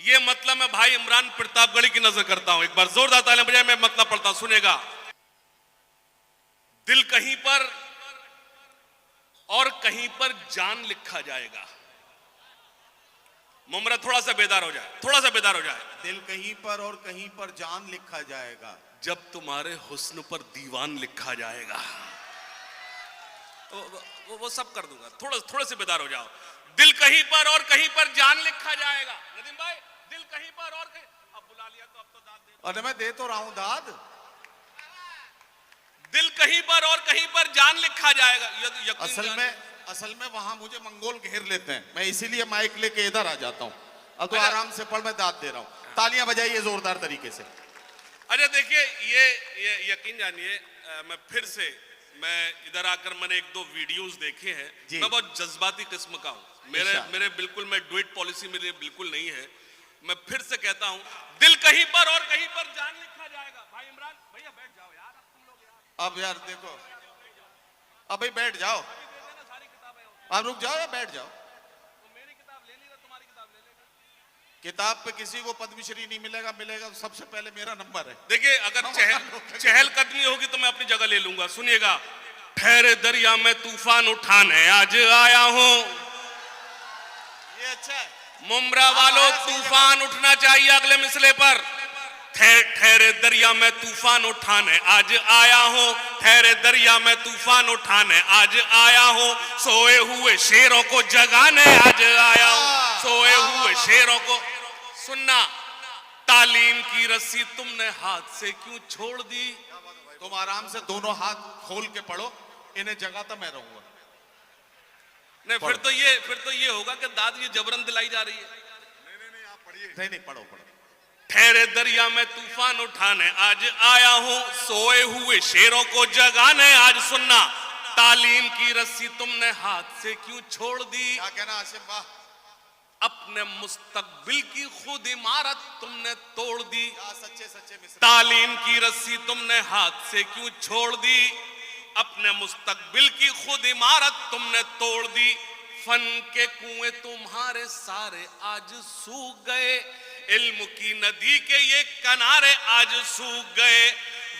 ये मतलब मैं भाई इमरान प्रतापगढ़ी की नजर करता हूं। एक बार जोरदार तालियां बजाएं, मैं मतलब पढ़ता हूं, सुनेगा। दिल कहीं पर और कहीं पर जान लिखा जाएगा। मुमरा थोड़ा सा बेदार हो जाए, थोड़ा सा बेदार हो जाए। दिल कहीं पर और कहीं पर जान लिखा जाएगा। जब तुम्हारे हुस्न पर दीवान लिखा जाएगा। वो सब कर दूंगा, थोड़े से बेदार हो जाओ। दिल कहीं पर और कहीं पर जान लिखा जाएगा। नदीम भाई, दिल कहीं पर और कहीं, अब बुला लिया तो अब तो दाद दे। अरे मैं दे तो रहा हूं दाद। दिल कहीं पर और कहीं पर जान लिखा जाएगा। ये तो असल में वहां मुझे मंगोल घेर लेते हैं, मैं इसीलिए माइक लेके इधर आ जाता हूं। अब तो आराम से पढ़, मैं दाद दे रहा हूं। तालियां बजाइए जोरदार तरीके से। अच्छा देखिए, ये यकीन जानिए, मैं इधर आकर मैंने एक दो वीडियोस देखे हैं। मैं बहुत जज्बाती किस्म का हूं। मेरे बिल्कुल, मैं डुएट पॉलिसी मेरे बिल्कुल नहीं है। मैं फिर से कहता हूं, दिल कहीं पर और कहीं पर जान लिखा जाएगा। भाई इमरान भैया बैठ जाओ यार, अब तुम लोग यार। अब यार देखो, अब भाई बैठ जाओ, अब रुक जाओ या बैठ जाओ। तो मेरी किताब ले लेगा, तुम्हारी किताब ले लेगा। किताब पे किसी को पद्मश्री नहीं मिलेगा, मिलेगा तो सबसे पहले मेरा नंबर है। देखिए, अगर चहलकदमी होगी तो मैं अपनी जगह ले लूंगा। सुनिएगा, ठहरे दरिया में तूफान उठाने आज आया हूं। ये अच्छा है। मुमरा वालों, तूफान उठना चाहिए अगले मिसले पर। ठहरे दरिया में तूफान उठाने आज आया हूं। ठहरे दरिया में तूफान उठाने आज आया हूं। सोए हुए शेरों को जगाने आज आया हूं। सोए हुए शेरों को। सुनना, तालीम की रस्सी तुमने हाथ से क्यों छोड़ दी। तुम आराम से दोनों हाथ खोल के पढ़ो, इन्हें जगाता मैं रहूंगा। नहीं, फिर तो ये होगा कि दाद ये जबरन दिलाई जा रही है। नहीं आप पढ़िए। नहीं पढ़ो। ठहरे दरिया में तूफान उठाने आज आया हूं। सोए हुए शेरों को जगाने आज। सुनना, तालीम की रस्सी तुमने हाथ से क्यों छोड़ दी। क्या कहना आसिम, वाह। अपने मुस्तकबिल की खुद इमारत तुमने तोड़ दी। सच्चे तालीम की रस्सी तुमने हाथ से क्यों छोड़ दी। अपने मुस्तकबिल की खुद इमारत तुमने तोड़ दी। फन के कुएं तुम्हारे सारे आज सूख गए। इल्म की नदी के ये किनारे आज सूख गए।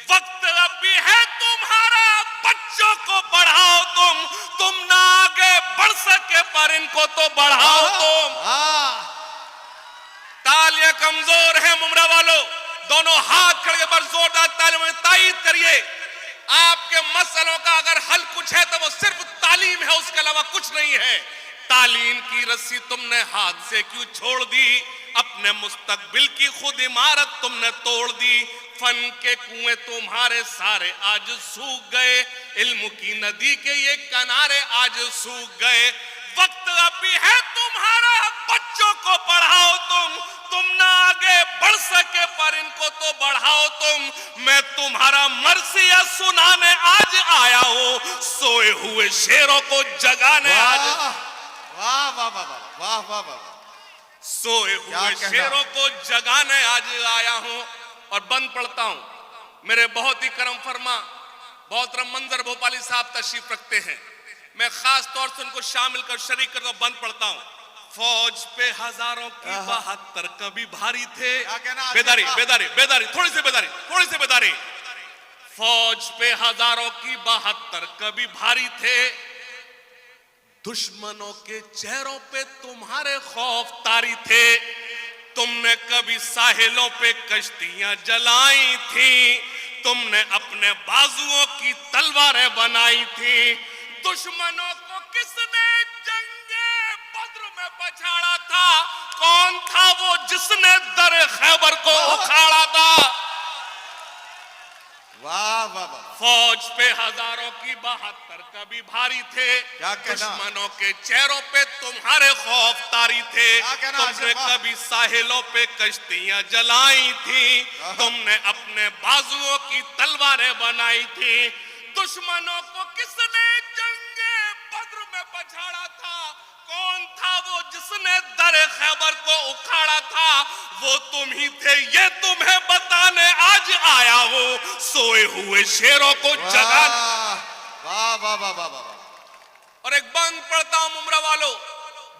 वक्त अभी है तुम्हारा, बच्चों को पढ़ाओ तुम ना आगे बढ़ सके पर इनको तो बढ़ाओ तुम। तालियां कमजोर है मुमरा वालों, दोनों हाथ खड़े पर जोरदार तालियों तायीद करिए। आपके मसलों का अगर हल कुछ है तो वो सिर्फ तालीम है, उसके अलावा कुछ नहीं है। तालीम की रस्सी तुमने हाथ से क्यों छोड़ दी। अपने मुस्तकबिल की खुद इमारत तुमने तोड़ दी। फन के कुएं तुम्हारे सारे आज सूख गए। इल्म की नदी के ये किनारे आज सूख गए। वक्त अभी है तुम्हारा, बच्चों को पढ़ाओ तुम ना आगे बढ़ सके पर इनको तो बढ़ाओ तुम। मैं तुम्हारा मर्सिया सुनाने आज आया हूं। सोए हुए शेरों को जगाने आज। वाह वाह वाह वाह वाह वाह। सोए हुए शेरों को जगाने आज आया हूं। और बंद पढ़ता हूं। मेरे बहुत ही करम फरमा मोहतरम मंजर भोपाली साहब तशरीफ रखते हैं। मैं खास तौर से उनको शामिल कर शरीक कर बंद पढ़ता हूं। फौज पे हजारों की 72 कभी भारी थे। बेदारी बेदारी बेदारी, थोड़ी सी बेदारी। फौज पे हजारों की 72 कभी भारी थे। दुश्मनों के चेहरों पे तुम्हारे खौफ तारी थे। तुमने कभी साहिलों पे कश्तियां जलाई थी। तुमने अपने बाजुओं की तलवारें बनाई थी। दुश्मनों को किसने जंगे बद्र में पछाड़ा था। कौन था वो जिसने दर खैबर को उखाड़ा था। वाह वाह वाह। फौज पे हजारों की 72 कभी भारी थे। दुश्मनों के चेहरों पे तुम्हारे खौफ तारी थे। तुमने कभी साहिलों पे कश्तियां जलाई थी। तुमने अपने बाजुओं की तलवारें बनाई थी। दुश्मनों को किसने जंगे बद्र में पछाड़ा था। कौन था वो जिसने दर खैबर को उखाड़ा था। वो तुम ही थे, ये तुम्हें बताने आज आया हूं। सोए हुए शेरों को जगाने। वाह वाह वाह वाह वाह। और एक बंद पढ़ता हूं मुमरा वालों।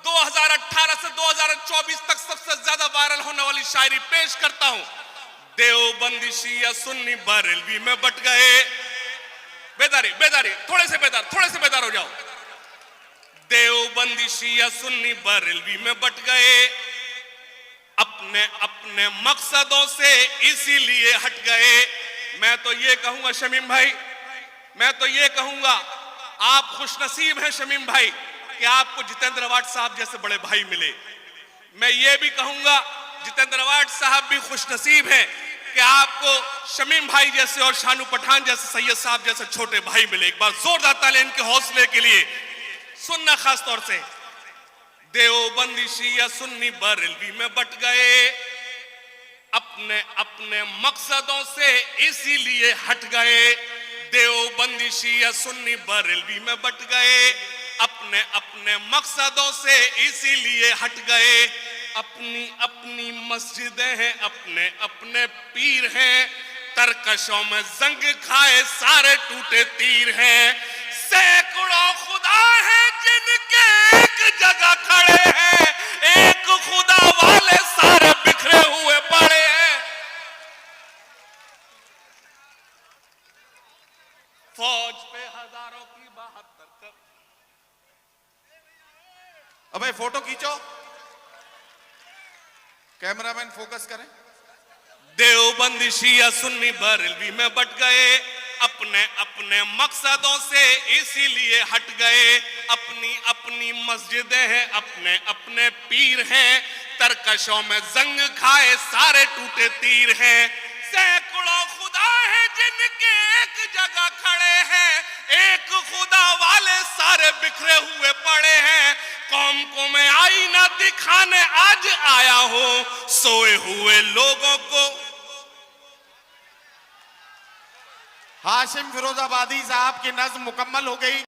2018 से 2024 तक सबसे ज्यादा वायरल होने शायरी पेश करता हूं। देवबंदी शिया सुन्नी बरेलवी में बट गए। बेदारी बेदारी, थोड़े से बेदार हो जाओ। देवबंदी शिया सुन्नी बरेलवी में बट गए, अपने अपने मकसदों से इसीलिए हट गए। मैं तो ये कहूंगा शमीम भाई, मैं तो ये कहूंगा आप खुशनसीब हैं शमीम भाई कि आपको जितेंद्र अवार्ड साहब जैसे बड़े भाई मिले। मैं ये भी कहूंगा जितेंद्र अवार्ड साहब भी खुशनसीब हैं कि आपको शमीम भाई जैसे और शानू पठान जैसे सैयद साहब जैसे छोटे भाई मिले। एक बार जोरदार ताली इनके हौसले के लिए सुनना खास तौर से। देवबंदी शिया सुन्नी बरेलवी में बट गए, अपने अपने मकसदों से इसीलिए हट गए। देवबंदी शिया सुन्नी बरेलवी में बट गए, अपने अपने मकसदों से इसीलिए हट गए। अपनी अपनी मस्जिदें हैं, अपने अपने पीर हैं, तरकशों में जंग खाए सारे टूटे तीर हैं। सैकड़ों खुदा हैं जिनके एक जगह खड़े हैं, एक खुदा वाले सारे बिखरे हुए पड़े हैं। फौज पे हजारों की 72 अबे फोटो खींचो, कैमरामैन फोकस करें। देवबंदी शिया सुन्नी बरेलवी में बट गए, अपने अपने मकसदों से इसीलिए हट गए। अपनी अपनी मस्जिदें हैं, अपने अपने पीर हैं, तरकशों में जंग खाए सारे टूटे तीर हैं। सैकड़ों खुदा हैं जिनके एक जगह खड़े हैं, एक खुदा वाले सारे बिखरे हुए पड़े हैं। कौम को मैं आईना दिखाने आज आया हूं, सोए हुए लोगों को। हाशिम फिरोजाबादी साहब की नज्म मुकम्मल हो गई।